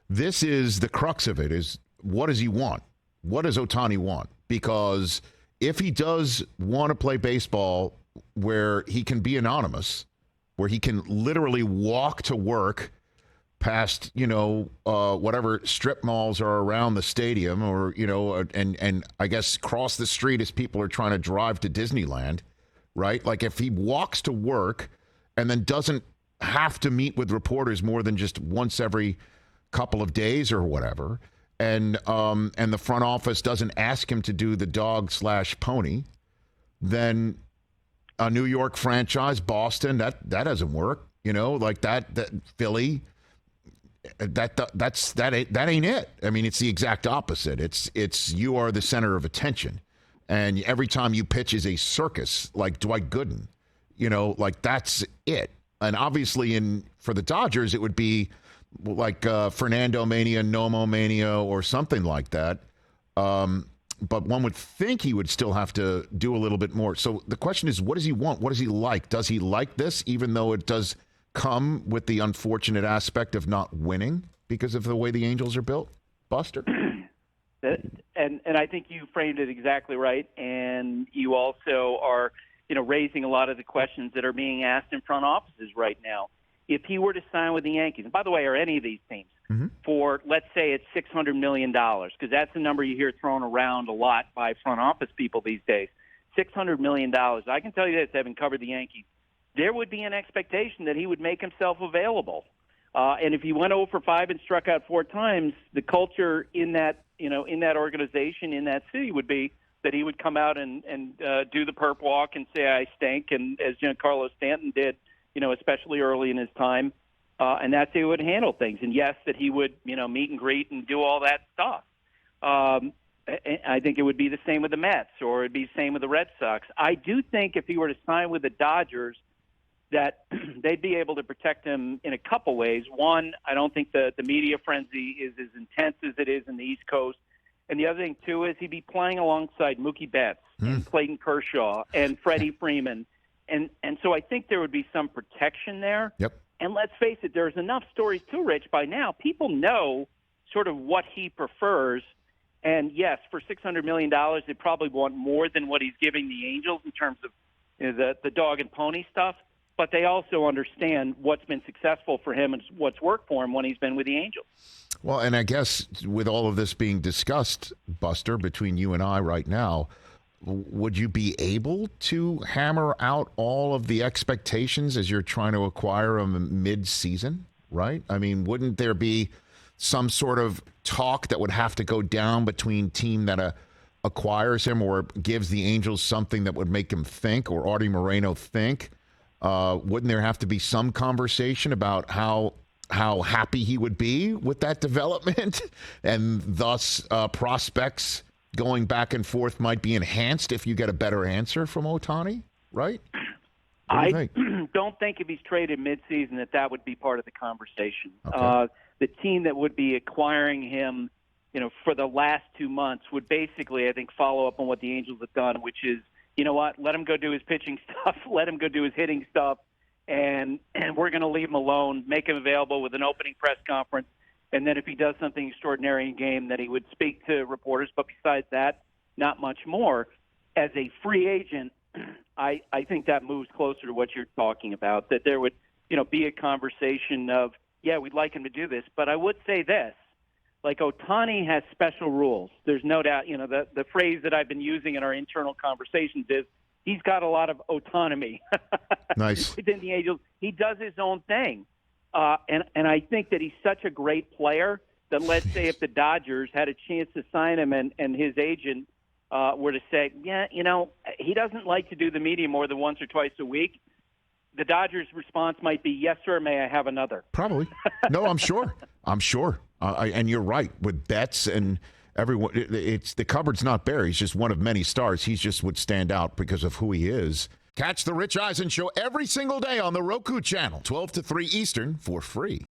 this is the crux of it, is what does he want? What does Ohtani want? Because if he does want to play baseball where he can be anonymous, where he can literally walk to work past, whatever strip malls are around the stadium, or, and I guess cross the street as people are trying to drive to Disneyland, right? Like if he walks to work and then doesn't have to meet with reporters more than just once every couple of days or whatever, and the front office doesn't ask him to do the dog/pony, then a New York franchise, Boston, that doesn't work. Like that Philly, that ain't it. I mean, it's the exact opposite. It's you are the center of attention, and every time you pitch is a circus, like Dwight Gooden. Like that's it. And obviously, for the Dodgers, it would be like Fernando Mania, Nomo Mania, or something like that. But one would think he would still have to do a little bit more. So the question is, what does he want? What does he like? Does he like this, even though it does come with the unfortunate aspect of not winning because of the way the Angels are built? Buster? And I think you framed it exactly right. And you also are, raising a lot of the questions that are being asked in front offices right now. If he were to sign with the Yankees, and by the way, are any of these teams, for, let's say it's $600 million, because that's the number you hear thrown around a lot by front office people these days, $600 million. I can tell you this, having covered the Yankees, there would be an expectation that he would make himself available. And if he went 0 for 5 and struck out 4 times, the culture in that, in that organization, in that city, would be that he would come out and do the perp walk and say, I stink, and as Giancarlo Stanton did, especially early in his time. And that's how he would handle things. And yes, that he would, meet and greet and do all that stuff. I think it would be the same with the Mets, or it'd be the same with the Red Sox. I do think if he were to sign with the Dodgers, that they'd be able to protect him in a couple ways. One, I don't think the media frenzy is as intense as it is in the East Coast. And the other thing, too, is he'd be playing alongside Mookie Betts and Clayton Kershaw and Freddie Freeman. And so I think there would be some protection there. Yep. And let's face it, there's enough stories too, Rich. By now, people know sort of what he prefers. And, yes, for $600 million, they probably want more than what he's giving the Angels in terms of the dog and pony stuff. But they also understand what's been successful for him and what's worked for him when he's been with the Angels. Well, and I guess with all of this being discussed, Buster, between you and I right now, would you be able to hammer out all of the expectations as you're trying to acquire them mid-season, right? I mean, wouldn't there be some sort of talk that would have to go down between team that acquires him or gives the Angels something that would make him think, or Artie Moreno think? Wouldn't there have to be some conversation about how happy he would be with that development, and thus prospects going back and forth might be enhanced if you get a better answer from Ohtani, right? I don't think if he's traded midseason that would be part of the conversation. Okay. The team that would be acquiring him, for the last 2 months would basically, I think, follow up on what the Angels have done, which is, you know what, let him go do his pitching stuff, let him go do his hitting stuff, and we're going to leave him alone, make him available with an opening press conference, and then if he does something extraordinary in game, that he would speak to reporters. But besides that, not much more. As a free agent, I think that moves closer to what you're talking about, that there would be a conversation of, yeah, we'd like him to do this. But I would say this, like Ohtani has special rules. There's no doubt, the phrase that I've been using in our internal conversations is he's got a lot of autonomy. Nice. Within the Angels. He does his own thing. And I think that he's such a great player that, let's say, if the Dodgers had a chance to sign him and his agent were to say, yeah, he doesn't like to do the media more than once or twice a week, the Dodgers' response might be, yes, sir, may I have another? Probably. No, I'm sure. And you're right. With Betts and everyone, it's the cupboard's not bare. He's just one of many stars. He just would stand out because of who he is. Catch the Rich Eisen Show every single day on the Roku channel, 12 to 3 Eastern, for free.